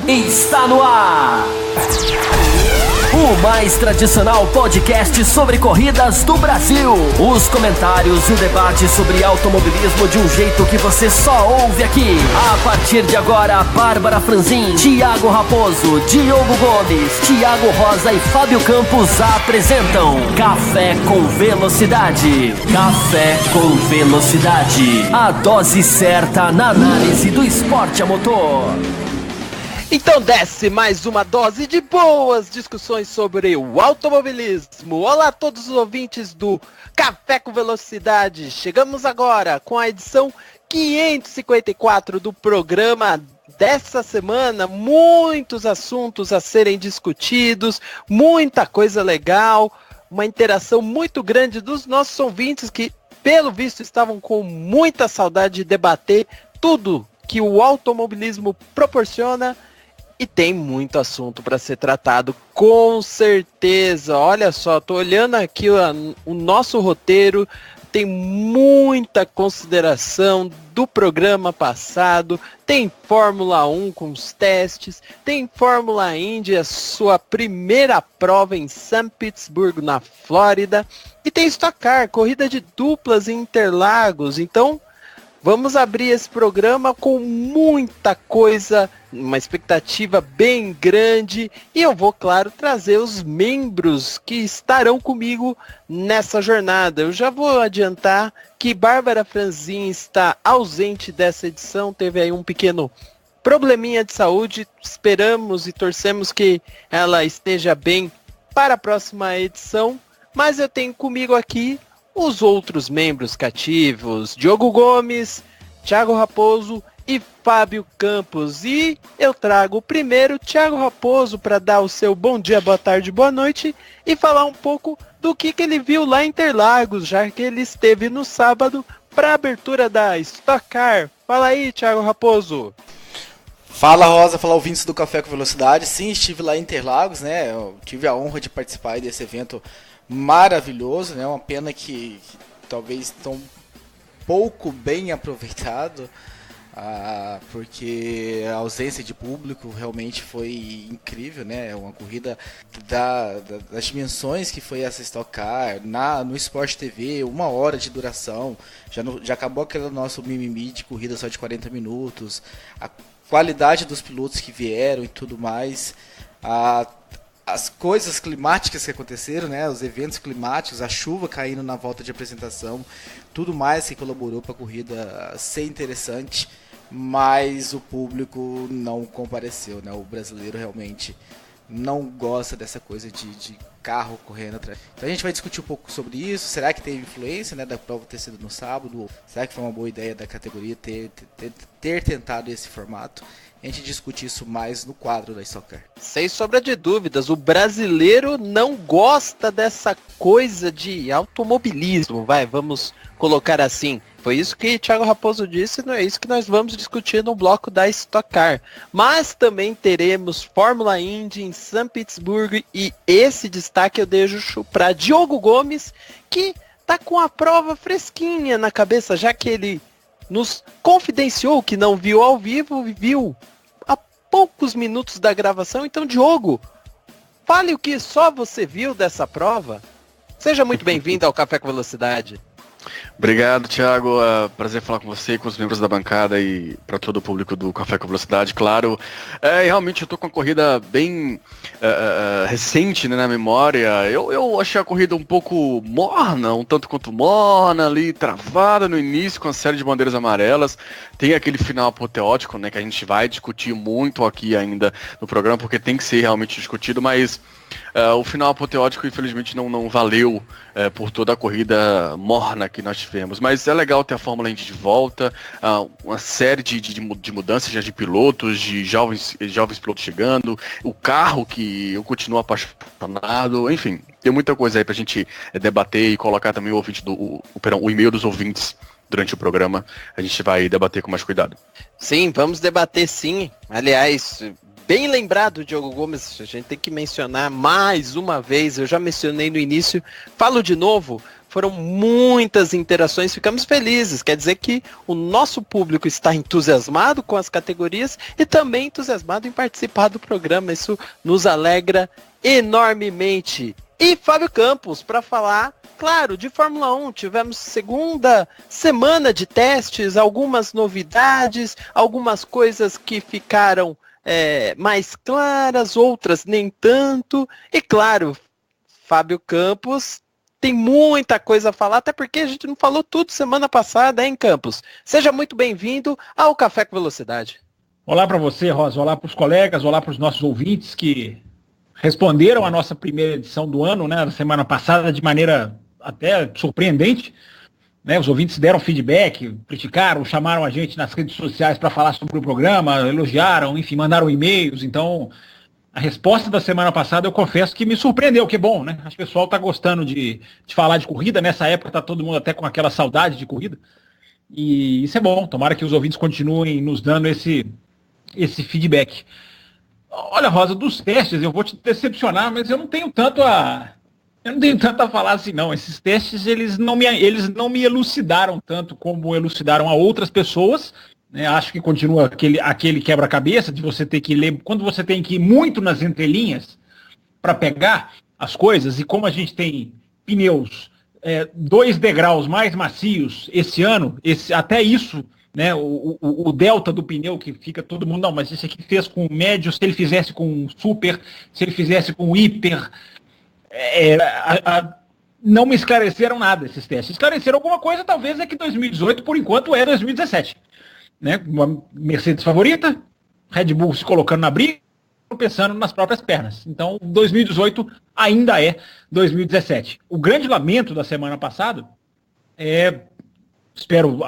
Está no ar! O mais tradicional podcast sobre corridas do Brasil. Os comentários e o debate sobre automobilismo de um jeito que você só ouve aqui. A partir de agora, Bárbara Franzin, Thiago Raposo, Diogo Gomes, Thiago Rosa e Fábio Campos apresentam Café com Velocidade. Café com Velocidade. A dose certa na análise do esporte a motor. Então desce mais uma dose de boas discussões sobre o automobilismo. Olá a todos os ouvintes do Café com Velocidade. Chegamos agora com a edição 554 do programa dessa semana. Muitos assuntos a serem discutidos, muita coisa legal, uma interação muito grande dos nossos ouvintes que, pelo visto, estavam com muita saudade de debater tudo que o automobilismo proporciona. E tem muito assunto para ser tratado, com certeza. Olha só, tô olhando aqui o nosso roteiro, tem muita consideração do programa passado, tem Fórmula 1 com os testes, tem Fórmula Indy, a sua primeira prova em St. Petersburg, na Flórida, e tem Stock Car, corrida de duplas em Interlagos. Então, vamos abrir esse programa com muita coisa, uma expectativa bem grande, e eu vou, claro, trazer os membros que estarão comigo nessa jornada. Eu já vou adiantar que Bárbara Franzin está ausente dessa edição, teve aí um pequeno probleminha de saúde, esperamos e torcemos que ela esteja bem para a próxima edição, mas eu tenho comigo aqui os outros membros cativos, Diogo Gomes, Thiago Raposo e Fábio Campos. E eu trago primeiro Thiago Raposo para dar o seu bom dia, boa tarde, boa noite e falar um pouco do que ele viu lá em Interlagos, já que ele esteve no sábado para a abertura da Stock Car. Fala aí, Thiago Raposo. Fala, Rosa, fala ouvintes do Café com Velocidade. Sim, estive lá em Interlagos, né? Eu tive a honra de participar desse evento maravilhoso, né? Uma pena que talvez tão pouco bem aproveitado, porque a ausência de público realmente foi incrível, né? Uma corrida das dimensões que foi essa Stock Car, no Sport TV, 1 hora de duração, já acabou aquele nosso mimimi de corrida só de 40 minutos, a qualidade dos pilotos que vieram e tudo mais, as coisas climáticas que aconteceram, né, os eventos climáticos, a chuva caindo na volta de apresentação, tudo mais que colaborou para a corrida ser interessante, mas o público não compareceu, né, o brasileiro realmente não gosta dessa coisa de carro correndo atrás. Então a gente vai discutir um pouco sobre isso. Será que teve influência, né, da prova ter sido no sábado? Será que foi uma boa ideia da categoria ter tentado esse formato? A gente discute isso mais no quadro da Stock Car. Sem sombra de dúvidas, o brasileiro não gosta dessa coisa de automobilismo, vamos colocar assim. Foi isso que Thiago Raposo disse, não é isso que nós vamos discutir no bloco da Stock Car. Mas também teremos Fórmula Indy em St. Petersburg, e esse destaque eu deixo para Diogo Gomes, que tá com a prova fresquinha na cabeça, já que ele nos confidenciou que não viu ao vivo, viu há poucos minutos da gravação. Então, Diogo, fale o que só você viu dessa prova. Seja muito bem-vindo ao Café com Velocidade. Obrigado, Thiago. Prazer falar com você, com os membros da bancada e para todo o público do Café com Velocidade, claro. Realmente eu tô com uma corrida bem recente, né, na memória. Eu achei a corrida um pouco morna, um tanto quanto morna ali, travada no início com a série de bandeiras amarelas. Tem aquele final apoteótico, né, que a gente vai discutir muito aqui ainda no programa, porque tem que ser realmente discutido, mas o final apoteótico infelizmente não valeu por toda a corrida morna que nós tivemos, mas é legal ter a Fórmula Indy de volta, uma série de mudanças já de pilotos, de jovens pilotos chegando, o carro que eu continuo apaixonado, enfim, tem muita coisa aí pra gente debater e colocar também o e-mail dos ouvintes durante o programa. A gente vai debater com mais cuidado. Sim, vamos debater sim. Aliás, bem lembrado, Diogo Gomes, a gente tem que mencionar mais uma vez, eu já mencionei no início, falo de novo, foram muitas interações, ficamos felizes. Quer dizer que o nosso público está entusiasmado com as categorias e também entusiasmado em participar do programa. Isso nos alegra enormemente. E Fábio Campos, para falar, claro, de Fórmula 1. Tivemos segunda semana de testes, algumas novidades, algumas coisas que ficaram mais claras, outras nem tanto. E claro, Fábio Campos tem muita coisa a falar, até porque a gente não falou tudo semana passada, hein, Campos? Seja muito bem-vindo ao Café com Velocidade. Olá para você, Rosa. Olá para os colegas, olá para os nossos ouvintes que responderam a nossa primeira edição do ano, né, na semana passada, de maneira até surpreendente. Né, os ouvintes deram feedback, criticaram, chamaram a gente nas redes sociais para falar sobre o programa, elogiaram, enfim, mandaram e-mails. Então, a resposta da semana passada, eu confesso que me surpreendeu, que bom, né? Acho que o pessoal está gostando de falar de corrida. Nessa época está todo mundo até com aquela saudade de corrida. E isso é bom. Tomara que os ouvintes continuem nos dando esse feedback. Olha, Rosa, dos testes, eu vou te decepcionar, mas eu não tenho tanto a falar assim, não. Esses testes, eles não me elucidaram tanto como elucidaram a outras pessoas. Né? Acho que continua aquele quebra-cabeça de você ter que ler, quando você tem que ir muito nas entrelinhas para pegar as coisas, e como a gente tem pneus 2 degraus mais macios esse ano, até isso, né, o delta do pneu, que fica todo mundo, não, mas esse aqui fez com médio, se ele fizesse com super, se ele fizesse com hiper, não me esclareceram nada esses testes. Esclareceram alguma coisa, talvez é que 2018, por enquanto, é 2017. Né? Uma Mercedes favorita, Red Bull se colocando na briga, pensando nas próprias pernas. Então, 2018 ainda é 2017. O grande lamento da semana passada espero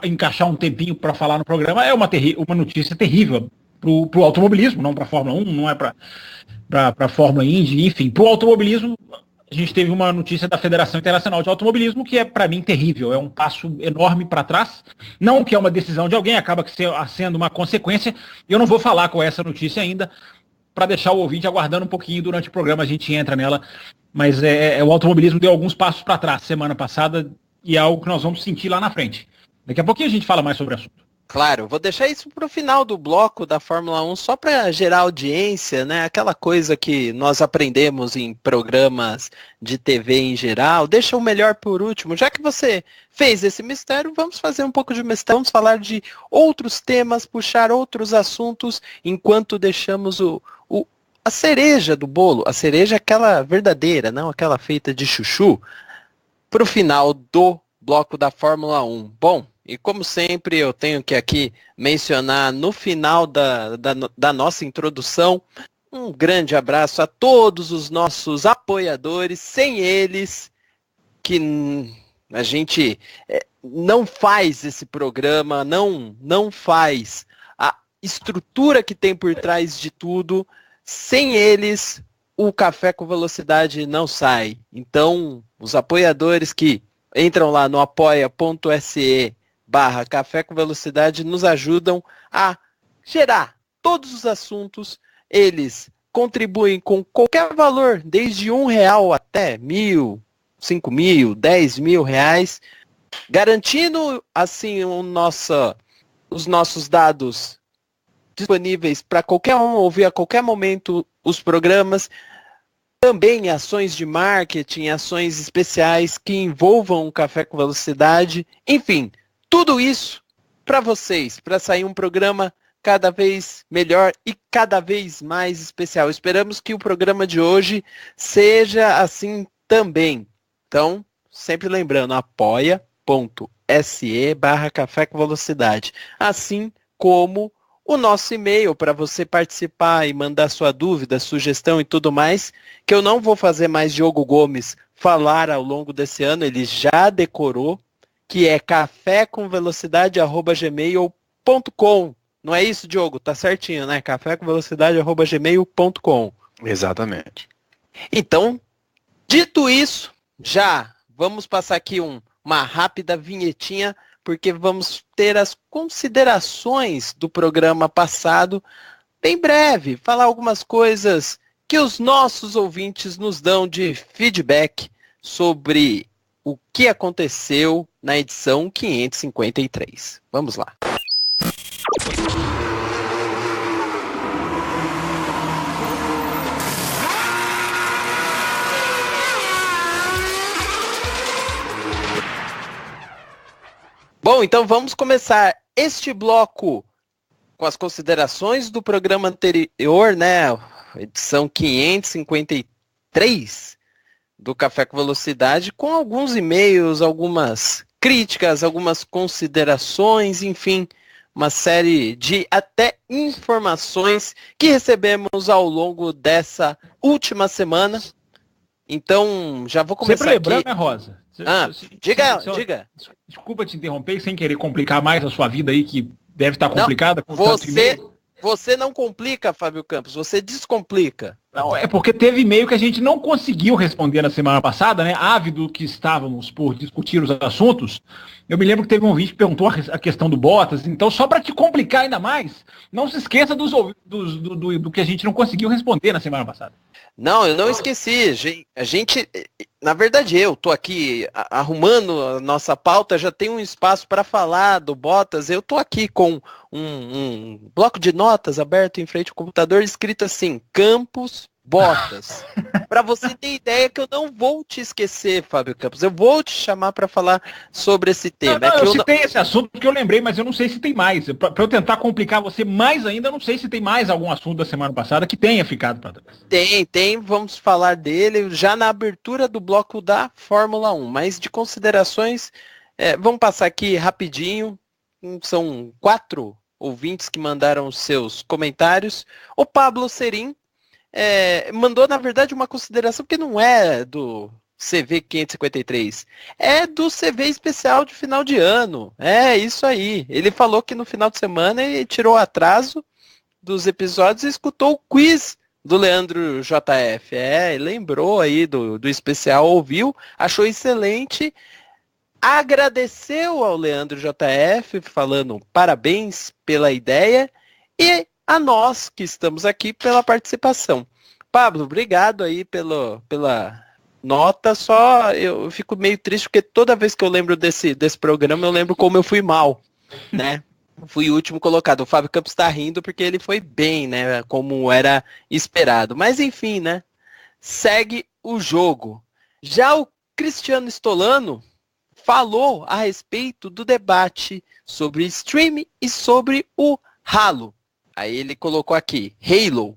encaixar um tempinho para falar no programa, é uma notícia terrível para o automobilismo, não para a Fórmula 1, não é para a Fórmula Indy, enfim, para o automobilismo. A gente teve uma notícia da Federação Internacional de Automobilismo que é, para mim, terrível. É um passo enorme para trás. Não que é uma decisão de alguém, acaba sendo uma consequência. Eu não vou falar com essa notícia ainda, para deixar o ouvinte aguardando um pouquinho durante o programa, a gente entra nela. Mas o automobilismo deu alguns passos para trás semana passada e é algo que nós vamos sentir lá na frente. Daqui a pouquinho a gente fala mais sobre o assunto. Claro, vou deixar isso para o final do bloco da Fórmula 1, só para gerar audiência, né? Aquela coisa que nós aprendemos em programas de TV em geral. Deixa o melhor por último. Já que você fez esse mistério, vamos fazer um pouco de mistério. Vamos falar de outros temas, puxar outros assuntos, enquanto deixamos a cereja do bolo, a cereja aquela verdadeira, não aquela feita de chuchu, para o final do bloco da Fórmula 1. Bom, e como sempre eu tenho que aqui mencionar no final da nossa introdução, um grande abraço a todos os nossos apoiadores. Sem eles, que a gente não faz esse programa, não faz a estrutura que tem por trás de tudo. Sem eles, o Café com Velocidade não sai. Então, os apoiadores que entram lá no apoia.se/Café com Velocidade nos ajudam a gerar todos os assuntos. Eles contribuem com qualquer valor, desde R$1 até 1.000, 5.000, 10.000 reais, garantindo assim os nossos dados disponíveis para qualquer um ouvir a qualquer momento os programas. Também ações de marketing, ações especiais que envolvam o Café com Velocidade. Enfim, tudo isso para vocês, para sair um programa cada vez melhor e cada vez mais especial. Esperamos que o programa de hoje seja assim também. Então, sempre lembrando, apoia.se/Café com Velocidade. Assim como o nosso e-mail para você participar e mandar sua dúvida, sugestão e tudo mais, que eu não vou fazer mais Diogo Gomes falar ao longo desse ano, ele já decorou, que é cafécomvelocidade@gmail.com. Não é isso, Diogo? Tá certinho, né? cafécomvelocidade@gmail.com. Exatamente. Então, dito isso, já vamos passar aqui uma rápida vinhetinha, porque vamos ter as considerações do programa passado bem breve, falar algumas coisas que os nossos ouvintes nos dão de feedback sobre o que aconteceu na edição 553. Vamos lá. Bom, então vamos começar este bloco com as considerações do programa anterior, né? Edição 553 do Café com Velocidade, com alguns e-mails, algumas críticas, algumas considerações, enfim, uma série de até informações que recebemos ao longo dessa última semana. Então, já vou começar sempre lembrando, aqui. Né, Rosa? Diga. Desculpa te interromper, sem querer complicar mais a sua vida aí, que deve estar complicada. Não, você não complica, Fábio Campos, você descomplica. Não, é porque teve e-mail que a gente não conseguiu responder na semana passada, né? Ávido que estávamos por discutir os assuntos. Eu me lembro que teve um vídeo que perguntou a questão do Bottas. Então, só para te complicar ainda mais, não se esqueça do que a gente não conseguiu responder na semana passada. Não, eu não esqueci. A gente, na verdade, eu tô aqui arrumando a nossa pauta, já tem um espaço para falar do Bottas. Eu tô aqui com um bloco de notas aberto em frente ao computador, escrito assim, Campos Bottas. Para você ter ideia que eu não vou te esquecer, Fábio Campos. Eu vou te chamar para falar sobre esse tema. Eu citei esse assunto porque eu lembrei, mas eu não sei se tem mais. Para eu tentar complicar você mais ainda, eu não sei se tem mais algum assunto da semana passada que tenha ficado para trás. Tem. Vamos falar dele já na abertura do bloco da Fórmula 1. Mas de considerações, vamos passar aqui rapidinho. São 4 ouvintes que mandaram seus comentários. O Pablo Serim mandou, na verdade, uma consideração que não é do CV 553, é do CV especial de final de ano. É isso aí. Ele falou que no final de semana ele tirou atraso dos episódios e escutou o quiz do Leandro JF. Lembrou aí do especial, ouviu, achou excelente, agradeceu ao Leandro JF, falando parabéns pela ideia, e a nós que estamos aqui pela participação. Pablo, obrigado aí pela nota, só eu fico meio triste porque toda vez que eu lembro desse programa eu lembro como eu fui mal, né? Fui o último colocado. O Fábio Campos está rindo porque ele foi bem, né? Como era esperado. Mas enfim, né? Segue o jogo. Já o Cristiano Stolano falou a respeito do debate sobre streaming e sobre o Halo. Aí ele colocou aqui, Halo.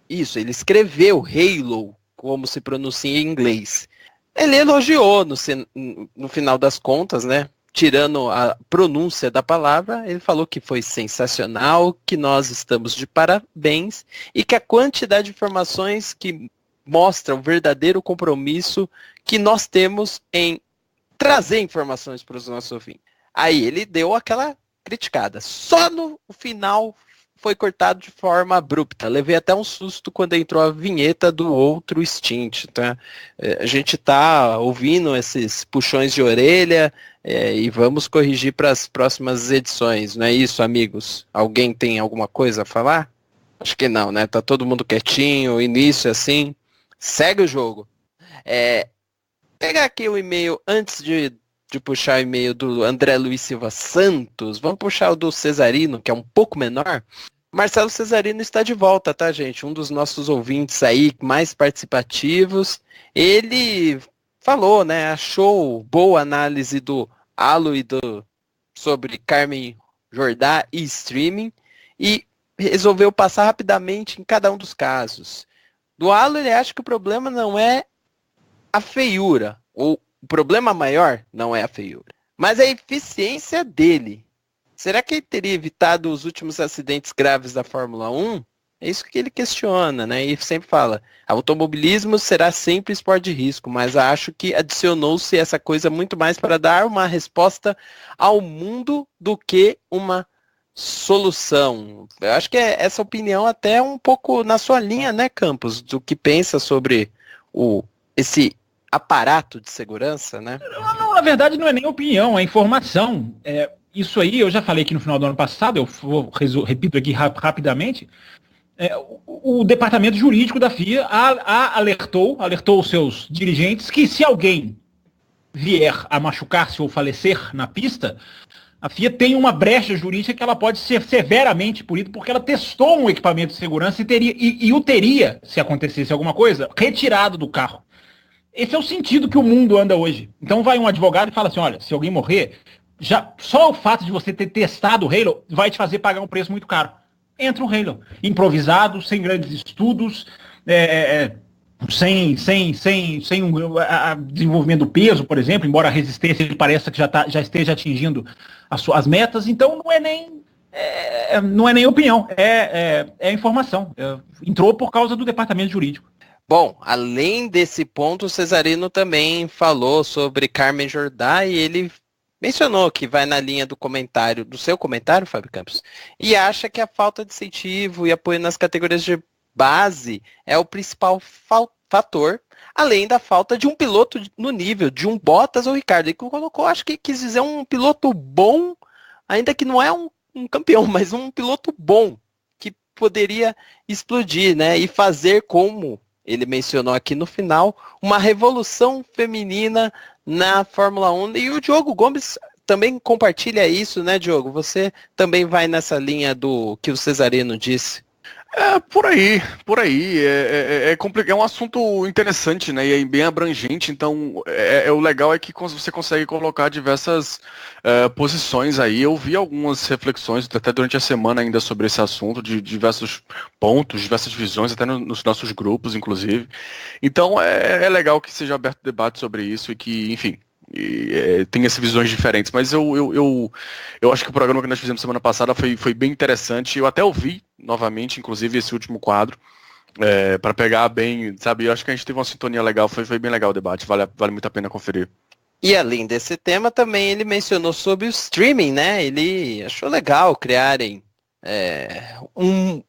Isso, ele escreveu Halo, como se pronuncia em inglês. Ele elogiou no final das contas, né? Tirando a pronúncia da palavra, ele falou que foi sensacional, que nós estamos de parabéns e que a quantidade de informações que mostra o verdadeiro compromisso que nós temos em trazer informações para os nossos ouvintes. Aí ele deu aquela criticada. Só no final foi cortado de forma abrupta. Levei até um susto quando entrou a vinheta do outro Stint. Tá? A gente está ouvindo esses puxões de orelha e vamos corrigir para as próximas edições. Não é isso, amigos? Alguém tem alguma coisa a falar? Acho que não, né? Tá todo mundo quietinho, início assim. Segue o jogo. Pegar aqui o e-mail antes de puxar o e-mail do André Luiz Silva Santos. Vamos puxar o do Cesarino, que é um pouco menor. Marcelo Cesarino está de volta, tá, gente? Um dos nossos ouvintes aí mais participativos. Ele falou, né? Achou boa análise do Halo e sobre Carmen Jordá e streaming. E resolveu passar rapidamente em cada um dos casos. Do Halo, ele acha que o problema não é a feiura, ou o problema maior não é a feiura, mas a eficiência dele. Será que ele teria evitado os últimos acidentes graves da Fórmula 1? É isso que ele questiona, né? E sempre fala, automobilismo será sempre esporte de risco, mas acho que adicionou-se essa coisa muito mais para dar uma resposta ao mundo do que uma solução. Eu acho que essa opinião até é um pouco na sua linha, né, Campos, do que pensa sobre esse aparato de segurança, né? Não, na verdade não é nem opinião, é informação. Isso aí eu já falei aqui no final do ano passado, repito aqui rapidamente. O departamento jurídico da FIA alertou os seus dirigentes que se alguém vier a machucar-se ou falecer na pista, a FIA tem uma brecha jurídica que ela pode ser severamente punida porque ela testou um equipamento de segurança e o teria, se acontecesse alguma coisa, retirado do carro. Esse é o sentido que o mundo anda hoje. Então vai um advogado e fala assim, olha, se alguém morrer, só o fato de você ter testado o Halo vai te fazer pagar um preço muito caro. Entra o Halo, improvisado, sem grandes estudos, sem desenvolvimento do peso, por exemplo, embora a resistência pareça que já esteja atingindo as metas, então não é nem opinião, é informação. Entrou por causa do departamento jurídico. Bom, além desse ponto, o Cesarino também falou sobre Carmen Jordan e ele mencionou que vai na linha do seu comentário, Fábio Campos, e acha que a falta de incentivo e apoio nas categorias de base é o principal fator, além da falta de um piloto no nível de um Bottas ou Ricardo. Ele colocou, acho que quis dizer um piloto bom, ainda que não é um campeão, mas um piloto bom, que poderia explodir, né, e fazer, como ele mencionou aqui no final, uma revolução feminina na Fórmula 1. E o Diogo Gomes também compartilha isso, né, Diogo? Você também vai nessa linha do que o Cesarino disse? Por aí. É um assunto interessante, né? E é bem abrangente, então o legal é que você consegue colocar diversas posições aí. Eu vi algumas reflexões, até durante a semana ainda, sobre esse assunto, de diversos pontos, diversas visões, até nos nossos grupos, inclusive. Então é legal que seja aberto debate sobre isso e que, enfim, tem essas visões diferentes, mas eu acho que o programa que nós fizemos semana passada foi bem interessante. Eu até ouvi novamente, inclusive, esse último quadro, para pegar bem, sabe? Eu acho que a gente teve uma sintonia legal, foi bem legal o debate, vale muito a pena conferir. E além desse tema, também ele mencionou sobre o streaming, né? Ele achou legal criarem um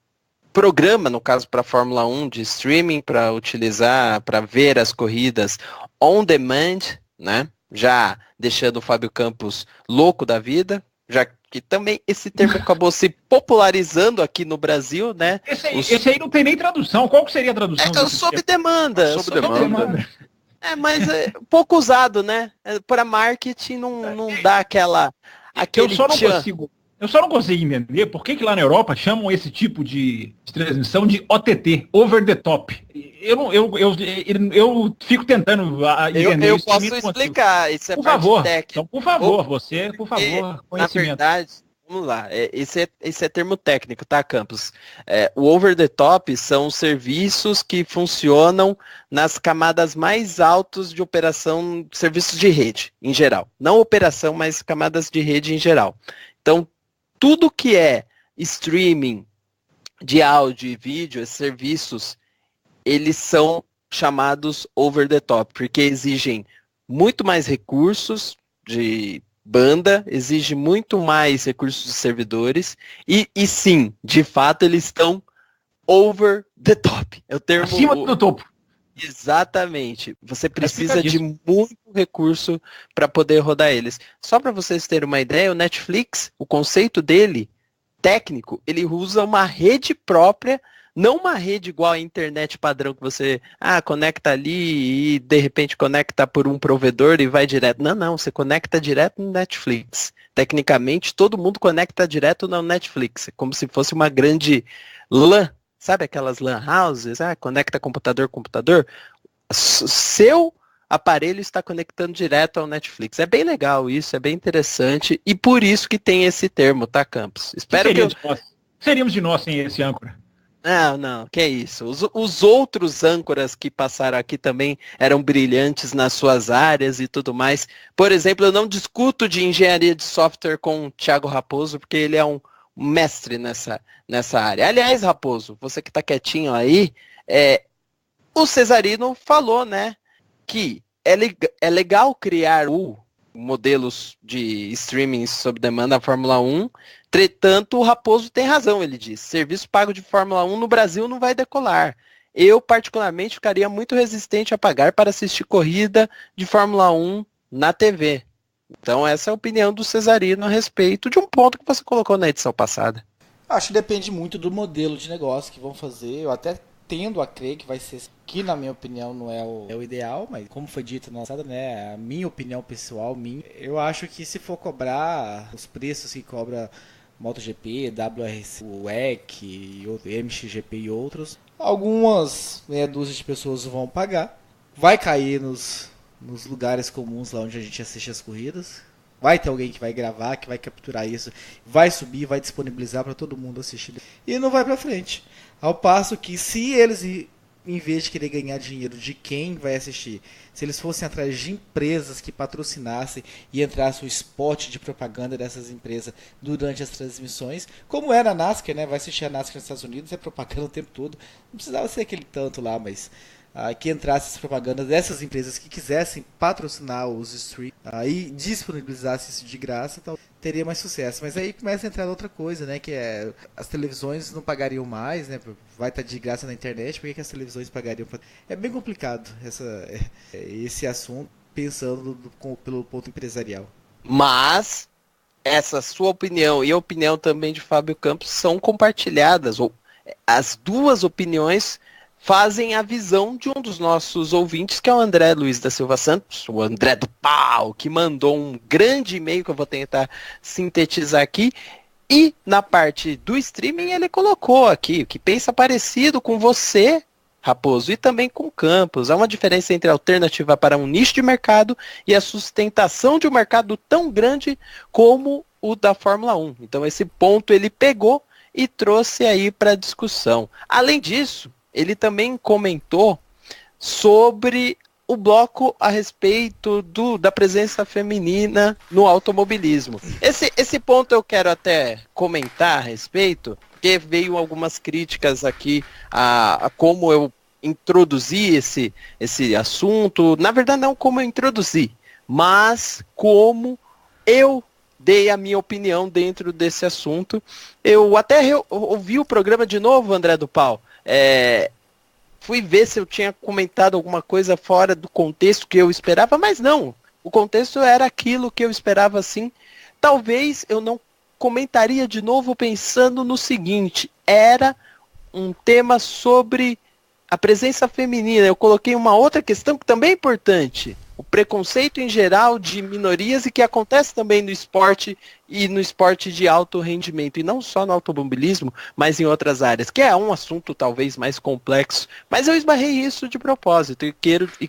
programa, no caso para a Fórmula 1, de streaming, para utilizar, para ver as corridas on demand, né? Já deixando o Fábio Campos louco da vida, já que também esse termo acabou se popularizando aqui no Brasil, né? Esse aí não tem nem tradução. Qual que seria a tradução? Sob demanda. Sob demanda. Mas é pouco usado, né? Para marketing não dá aquele Eu só não consigo entender por que lá na Europa chamam esse tipo de transmissão de OTT, over the top. Eu fico tentando entender. Eu posso explicar, isso é por parte favor, técnica. então, por favor, conhecimento. Na verdade, vamos lá, esse é termo técnico, tá, Campos? O over the top são serviços que funcionam nas camadas mais altas de operação, serviços de rede, em geral. Não operação, mas camadas de rede em geral. Então, tudo que é streaming de áudio e vídeo, esses serviços, eles são chamados over the top, porque exigem muito mais recursos de banda, exige muito mais recursos de servidores, e sim, de fato, eles estão over the top. É o termo... Acima do topo. Exatamente. Você precisa de muito recurso para poder rodar eles. Só para vocês terem uma ideia, o Netflix, o conceito dele, técnico, ele usa uma rede própria, não uma rede igual à internet padrão que você conecta ali e de repente conecta por um provedor e vai direto. Não, você conecta direto no Netflix. Tecnicamente, todo mundo conecta direto no Netflix, como se fosse uma grande LAN. Sabe aquelas LAN houses? Conecta computador. Seu aparelho está conectando direto ao Netflix. É bem legal isso, é bem interessante. E por isso que tem esse termo, tá, Campos? Espero que seríamos de nós sem esse âncora. Não, que é isso. Os outros âncoras que passaram aqui também eram brilhantes nas suas áreas e tudo mais. Por exemplo, eu não discuto de engenharia de software com o Thiago Raposo, porque ele é um mestre nessa área. Aliás, Raposo, você que está quietinho aí, o Cesarino falou, né, que é legal criar modelos de streaming sob demanda da Fórmula 1, entretanto, o Raposo tem razão, ele diz, serviço pago de Fórmula 1 no Brasil não vai decolar. Eu, particularmente, ficaria muito resistente a pagar para assistir corrida de Fórmula 1 na TV. Então essa é a opinião do Cesarino a respeito de um ponto que você colocou na edição passada. Acho que depende muito do modelo de negócio que vão fazer. Eu até tendo a crer que vai ser, que na minha opinião não é o ideal, mas como foi dito na passada, né, a minha opinião pessoal, eu acho que se for cobrar os preços que cobra MotoGP, WRC, WEC, MXGP e outros, algumas meia dúzia de pessoas vão pagar, vai cair nos lugares comuns lá onde a gente assiste as corridas. Vai ter alguém que vai gravar, que vai capturar isso, vai subir, vai disponibilizar para todo mundo assistir. E não vai para frente. Ao passo que se eles, em vez de querer ganhar dinheiro de quem vai assistir, se eles fossem atrás de empresas que patrocinassem e entrasse o spot de propaganda dessas empresas durante as transmissões, como é na NASCAR, né? Vai assistir a NASCAR nos Estados Unidos, é propaganda o tempo todo. Não precisava ser aquele tanto lá, mas... que entrasse as propagandas dessas empresas que quisessem patrocinar os streams e disponibilizasse isso de graça, então teria mais sucesso. Mas aí começa a entrar outra coisa, né? Que é as televisões não pagariam mais, né? Vai estar de graça na internet, por que as televisões pagariam? É bem complicado esse assunto, pensando pelo ponto empresarial. Mas essa sua opinião e a opinião também de Fábio Campos são compartilhadas, ou as duas opiniões fazem a visão de um dos nossos ouvintes, que é o André Luiz da Silva Santos, o André do Pau, que mandou um grande e-mail que eu vou tentar sintetizar aqui. E na parte do streaming ele colocou aqui, que pensa parecido com você, Raposo, e também com Campos. Há uma diferença entre a alternativa para um nicho de mercado e a sustentação de um mercado tão grande como o da Fórmula 1. Então esse ponto ele pegou e trouxe aí para discussão. Além disso, ele também comentou sobre o bloco a respeito da presença feminina no automobilismo. Esse ponto eu quero até comentar a respeito, porque veio algumas críticas aqui a como eu introduzi esse assunto. Na verdade, não como eu introduzi, mas como eu dei a minha opinião dentro desse assunto. Eu até ouvi o programa de novo, André do Pau. Fui ver se eu tinha comentado alguma coisa fora do contexto que eu esperava, mas não. O contexto era aquilo que eu esperava, sim. Talvez eu não comentaria de novo pensando no seguinte: era um tema sobre a presença feminina. Eu coloquei uma outra questão que também é importante: o preconceito em geral de minorias, e que acontece também no esporte e no esporte de alto rendimento, e não só no automobilismo, mas em outras áreas, que é um assunto talvez mais complexo, mas eu esbarrei isso de propósito e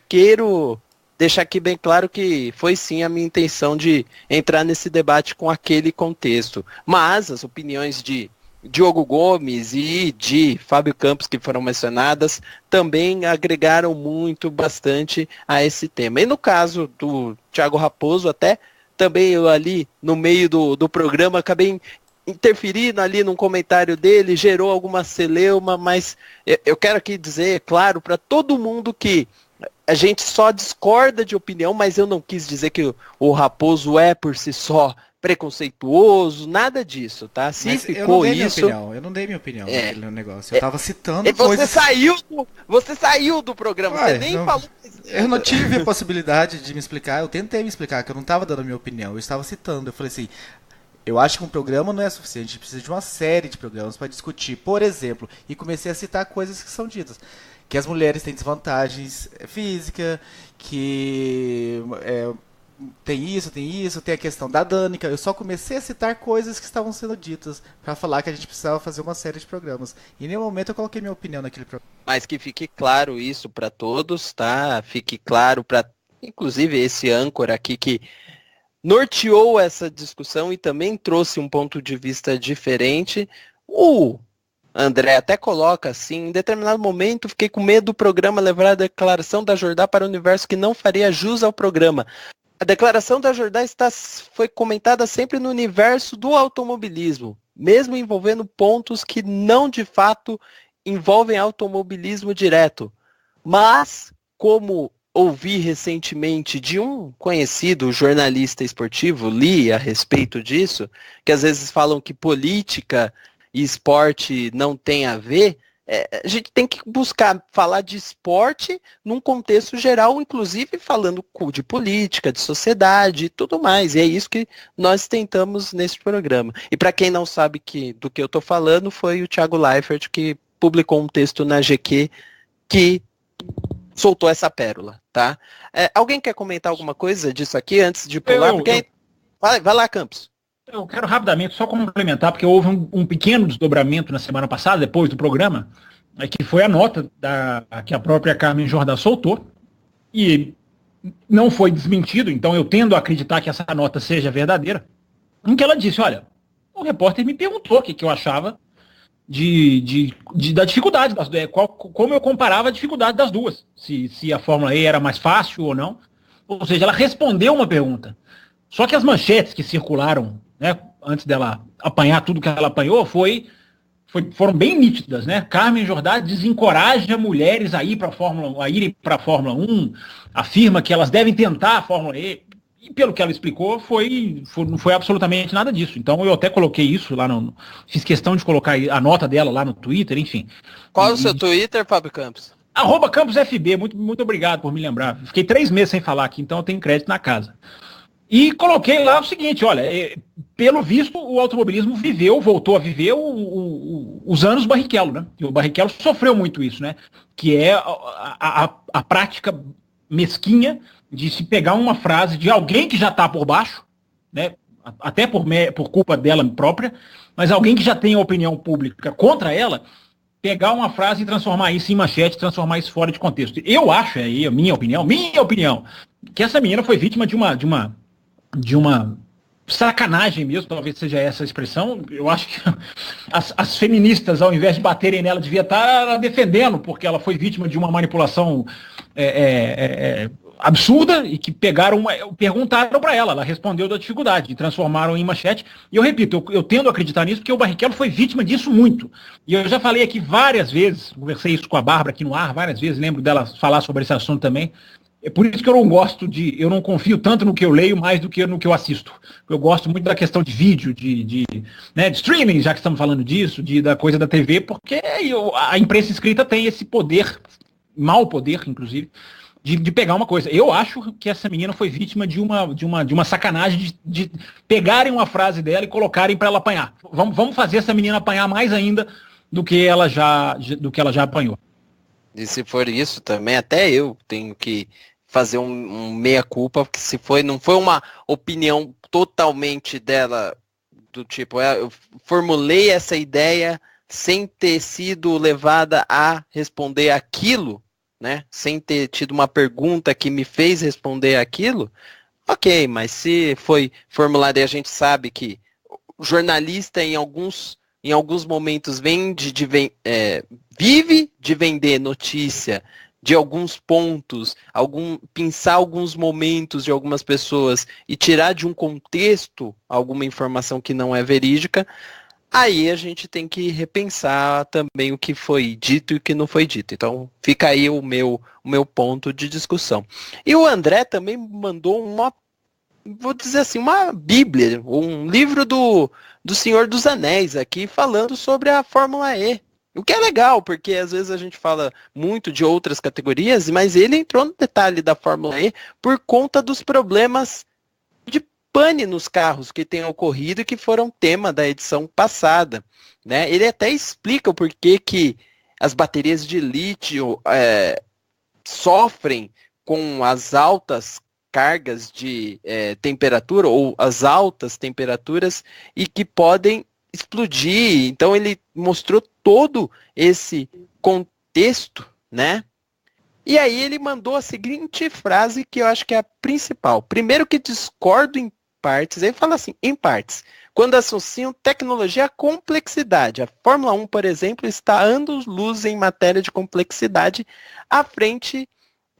quero deixar aqui bem claro que foi sim a minha intenção de entrar nesse debate com aquele contexto. Mas as opiniões de Diogo Gomes e de Fábio Campos, que foram mencionadas, também agregaram bastante a esse tema. E no caso do Thiago Raposo, até também eu ali no meio do programa acabei interferindo ali num comentário dele, gerou alguma celeuma, mas eu quero aqui dizer, claro, para todo mundo que a gente só discorda de opinião, mas eu não quis dizer que o Raposo é por si só preconceituoso, nada disso, tá? Se mas ficou isso... Eu não dei minha opinião naquele negócio. Eu tava citando você coisas... Você saiu do programa, você nem falou... Eu não tive a possibilidade de me explicar, eu tentei me explicar, que eu não tava dando a minha opinião, eu estava citando, eu falei assim... Eu acho que um programa não é suficiente, a gente precisa de uma série de programas para discutir, por exemplo, e comecei a citar coisas que são ditas. Que as mulheres têm desvantagens físicas, que tem isso, tem a questão da Danica. Eu só comecei a citar coisas que estavam sendo ditas para falar que a gente precisava fazer uma série de programas. E em nenhum momento eu coloquei minha opinião naquele programa. Mas que fique claro isso para todos, tá? Fique claro para, inclusive, esse âncora aqui que norteou essa discussão e também trouxe um ponto de vista diferente. O André até coloca assim: em determinado momento fiquei com medo do programa levar a declaração da Jordá para o universo que não faria jus ao programa. A declaração da Jordá foi comentada sempre no universo do automobilismo, mesmo envolvendo pontos que não de fato envolvem automobilismo direto. Mas, como ouvi recentemente de um conhecido jornalista esportivo, li a respeito disso, que às vezes falam que política e esporte não tem a ver, a gente tem que buscar falar de esporte num contexto geral, inclusive falando de política, de sociedade e tudo mais. E é isso que nós tentamos nesse programa. E para quem não sabe do que eu estou falando, foi o Thiago Leifert que publicou um texto na GQ que soltou essa pérola, tá? Alguém quer comentar alguma coisa disso aqui antes de pular? Vai lá, Campos. Eu quero rapidamente só complementar, porque houve um pequeno desdobramento na semana passada, depois do programa, que foi a nota que a própria Carmen Jordan soltou, e não foi desmentido, então eu tendo a acreditar que essa nota seja verdadeira, em que ela disse, olha, o repórter me perguntou o que eu achava da dificuldade, como eu comparava a dificuldade das duas, se a Fórmula E era mais fácil ou não, ou seja, ela respondeu uma pergunta. Só que as manchetes que circularam, né, antes dela apanhar tudo que ela apanhou, foram bem nítidas, né? Carmen Jordan desencoraja mulheres a irem para a Fórmula 1, afirma que elas devem tentar a Fórmula E, e pelo que ela explicou, não foi absolutamente nada disso. Então eu até coloquei isso lá fiz questão de colocar a nota dela lá no Twitter, enfim. Qual é o seu Twitter, Fábio Campos? @CamposFB, muito obrigado por me lembrar. Fiquei 3 meses sem falar aqui, então eu tenho crédito na casa. E coloquei lá o seguinte, olha, pelo visto o automobilismo voltou a viver os anos Barrichello, né? E o Barrichello sofreu muito isso, né? Que é a prática mesquinha de se pegar uma frase de alguém que já está por baixo, né? Até por culpa dela própria, mas alguém que já tem a opinião pública contra ela, pegar uma frase e transformar isso em manchete, transformar isso fora de contexto. Eu acho, minha opinião, que essa menina foi vítima de uma sacanagem mesmo, talvez seja essa a expressão. Eu acho que as feministas, ao invés de baterem nela, devia estar defendendo, porque ela foi vítima de uma manipulação absurda, e que perguntaram para ela respondeu da dificuldade, e transformaram em manchete. E eu repito, eu tendo a acreditar nisso, porque o Barrichello foi vítima disso muito. E eu já falei aqui várias vezes, conversei isso com a Bárbara aqui no ar várias vezes, lembro dela falar sobre esse assunto também. É por isso que eu não confio tanto no que eu leio mais do que no que eu assisto. Eu gosto muito da questão de vídeo, de streaming, já que estamos falando disso, da coisa da TV, porque a imprensa escrita tem esse poder, mau poder, inclusive, de pegar uma coisa. Eu acho que essa menina foi vítima de uma sacanagem de pegarem uma frase dela e colocarem para ela apanhar. Vamos fazer essa menina apanhar mais ainda do que ela já apanhou. E se for isso também, até eu tenho que fazer um meia-culpa, porque não foi uma opinião totalmente dela, do tipo, eu formulei essa ideia sem ter sido levada a responder aquilo, né? Sem ter tido uma pergunta que me fez responder aquilo, ok, mas se foi formulado, e a gente sabe que o jornalista em alguns momentos vive de vender notícia de alguns pontos, pensar alguns momentos de algumas pessoas e tirar de um contexto alguma informação que não é verídica, aí a gente tem que repensar também o que foi dito e o que não foi dito. Então fica aí o meu ponto de discussão. E o André também mandou vou dizer assim, uma bíblia, um livro do Senhor dos Anéis aqui, falando sobre a Fórmula E. O que é legal, porque às vezes a gente fala muito de outras categorias, mas ele entrou no detalhe da Fórmula E por conta dos problemas de pane nos carros que têm ocorrido e que foram tema da edição passada, né? Ele até explica o porquê que as baterias de lítio sofrem com as altas cargas de temperatura ou as altas temperaturas e que podem explodir. Então ele mostrou todo esse contexto, né? E aí ele mandou a seguinte frase que eu acho que é a principal. Primeiro que discordo em partes, ele fala assim, em partes, quando associam tecnologia à complexidade. A Fórmula 1, por exemplo, está anos-luz em matéria de complexidade à frente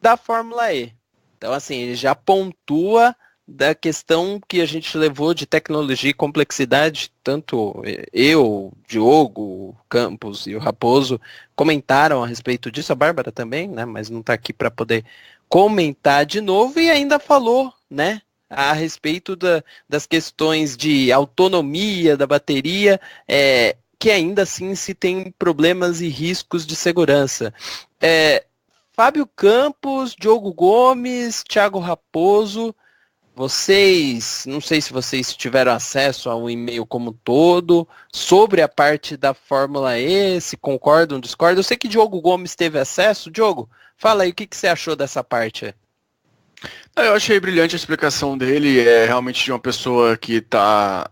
da Fórmula E. Então, assim, ele já pontua da questão que a gente levou de tecnologia e complexidade, tanto eu, o Diogo, o Campos e o Raposo comentaram a respeito disso, a Bárbara também, né, mas não está aqui para poder comentar de novo, e ainda falou, né, a respeito das questões de autonomia da bateria, que ainda assim se tem problemas e riscos de segurança. Fábio Campos, Diogo Gomes, Thiago Raposo, Vocês, não sei se vocês tiveram acesso ao e-mail como um todo, sobre a parte da Fórmula E, se concordam, discordam. Eu sei que Diogo Gomes teve acesso. Diogo, fala aí, o que você achou dessa parte? Eu achei brilhante a explicação dele, é realmente de uma pessoa que está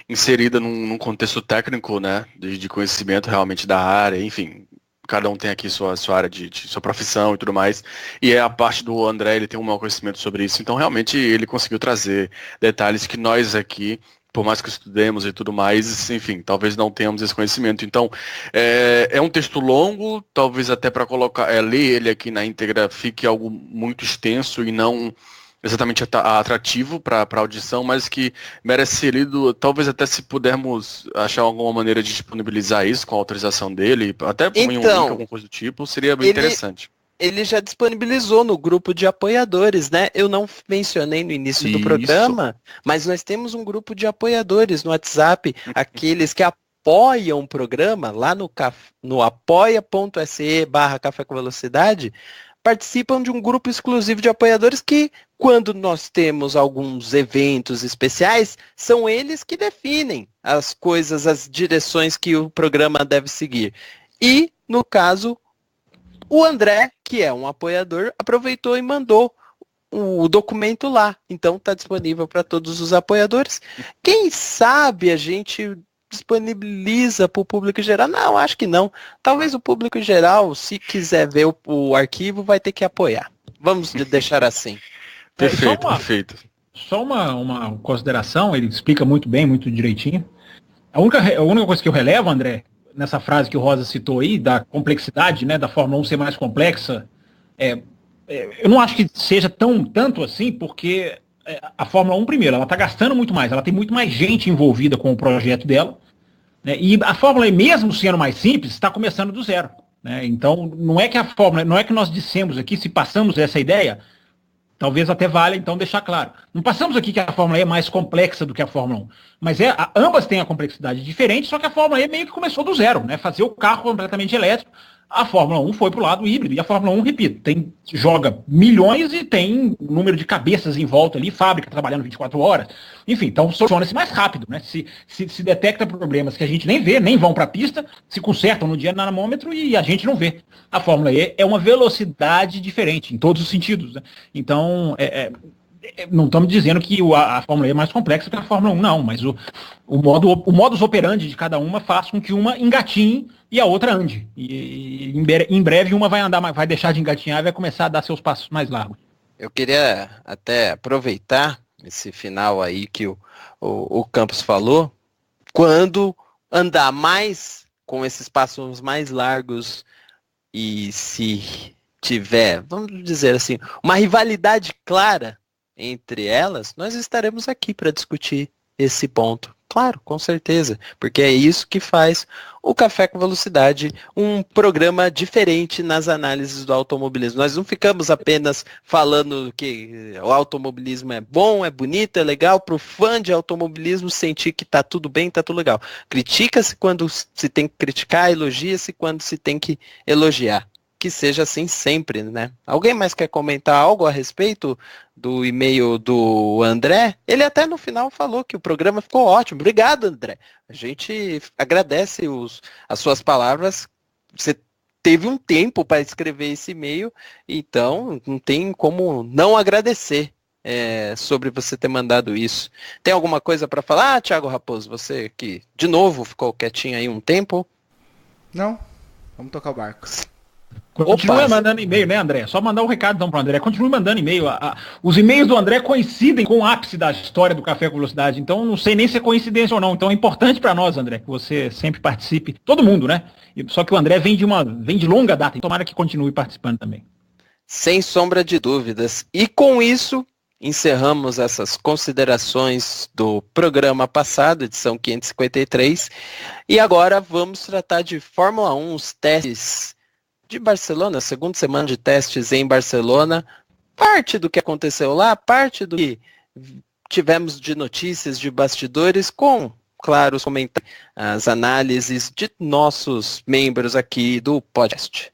inserida num contexto técnico, né, de conhecimento realmente da área, enfim, cada um tem aqui sua área de sua profissão e tudo mais, e a parte do André, ele tem um maior conhecimento sobre isso, então realmente ele conseguiu trazer detalhes que nós aqui, por mais que estudemos e tudo mais, enfim, talvez não tenhamos esse conhecimento. Então, é um texto longo, talvez até para colocar, ler ele aqui na íntegra fique algo muito extenso e não exatamente atrativo para audição, mas que merece ser lido, talvez até se pudermos achar alguma maneira de disponibilizar isso com a autorização dele, até por um link, alguma coisa do tipo, seria bem interessante. Ele já disponibilizou no grupo de apoiadores, né? Eu não mencionei no início do programa, mas nós temos um grupo de apoiadores no WhatsApp, aqueles que apoiam o programa lá no apoia.se/Café com Velocidade, participam de um grupo exclusivo de apoiadores que, quando nós temos alguns eventos especiais, são eles que definem as coisas, as direções que o programa deve seguir. E, no caso, o André, que é um apoiador, aproveitou e mandou o documento lá. Então está disponível para todos os apoiadores. Quem sabe a gente disponibiliza para o público geral? Não, acho que não. Talvez o público geral, se quiser ver o arquivo, vai ter que apoiar. Vamos deixar assim. Perfeito. Só uma consideração, ele explica muito bem, muito direitinho. A única coisa que eu relevo, André, nessa frase que o Rosa citou aí, da complexidade, né, da Fórmula 1 ser mais complexa, eu não acho que seja tanto assim, porque a Fórmula 1, primeiro, ela está gastando muito mais, ela tem muito mais gente envolvida com o projeto dela, né, e a Fórmula E, mesmo sendo mais simples, está começando do zero. Né, então, não é que nós dissemos aqui, se passamos essa ideia, talvez até valha, então, deixar claro. Não passamos aqui que a Fórmula E é mais complexa do que a Fórmula 1. Mas ambas têm a complexidade diferente, só que a Fórmula E meio que começou do zero, né? Fazer o carro completamente elétrico. A Fórmula 1 foi para o lado híbrido. E a Fórmula 1, repito, joga milhões e tem um número de cabeças em volta ali, fábrica trabalhando 24 horas. Enfim, então soluciona-se mais rápido, né? Se detecta problemas que a gente nem vê, nem vão para a pista, se consertam no dinamômetro e a gente não vê. A Fórmula E é uma velocidade diferente, em todos os sentidos, né? Então, não estamos dizendo que a Fórmula E é mais complexa que a Fórmula 1, não, mas o modus operandi de cada uma faz com que uma engatinhe e a outra ande. E em breve uma vai deixar de engatinhar e vai começar a dar seus passos mais largos. Eu queria até aproveitar esse final aí que o Campos falou, quando andar mais com esses passos mais largos e se tiver, vamos dizer assim, uma rivalidade clara entre elas, nós estaremos aqui para discutir esse ponto. Claro, com certeza, porque é isso que faz o Café com Velocidade um programa diferente nas análises do automobilismo. Nós não ficamos apenas falando que o automobilismo é bom, é bonito, é legal, para o fã de automobilismo sentir que está tudo bem, está tudo legal. Critica-se quando se tem que criticar, elogia-se quando se tem que elogiar. Que seja assim sempre, né? Alguém mais quer comentar algo a respeito do e-mail do André? Ele até no final falou que o programa ficou ótimo. Obrigado, André. A gente agradece as suas palavras. Você teve um tempo para escrever esse e-mail, então não tem como não agradecer sobre você ter mandado isso. Tem alguma coisa para falar, Thiago Raposo? Você que, de novo, ficou quietinho aí um tempo? Não, vamos tocar o barco. Continue mandando e-mail, né, André? Só mandar um recado então para o André. Continue mandando e-mail. Os e-mails do André coincidem com o ápice da história do Café com Velocidade. Então, não sei nem se é coincidência ou não. Então, é importante para nós, André, que você sempre participe. Todo mundo, né? Só que o André vem de longa data. Tomara que continue participando também. Sem sombra de dúvidas. E com isso, encerramos essas considerações do programa passado, edição 553. E agora vamos tratar de Fórmula 1, os testes de Barcelona, segunda semana de testes em Barcelona, parte do que aconteceu lá, parte do que tivemos de notícias de bastidores, com, claro, os comentários, as análises de nossos membros aqui do podcast.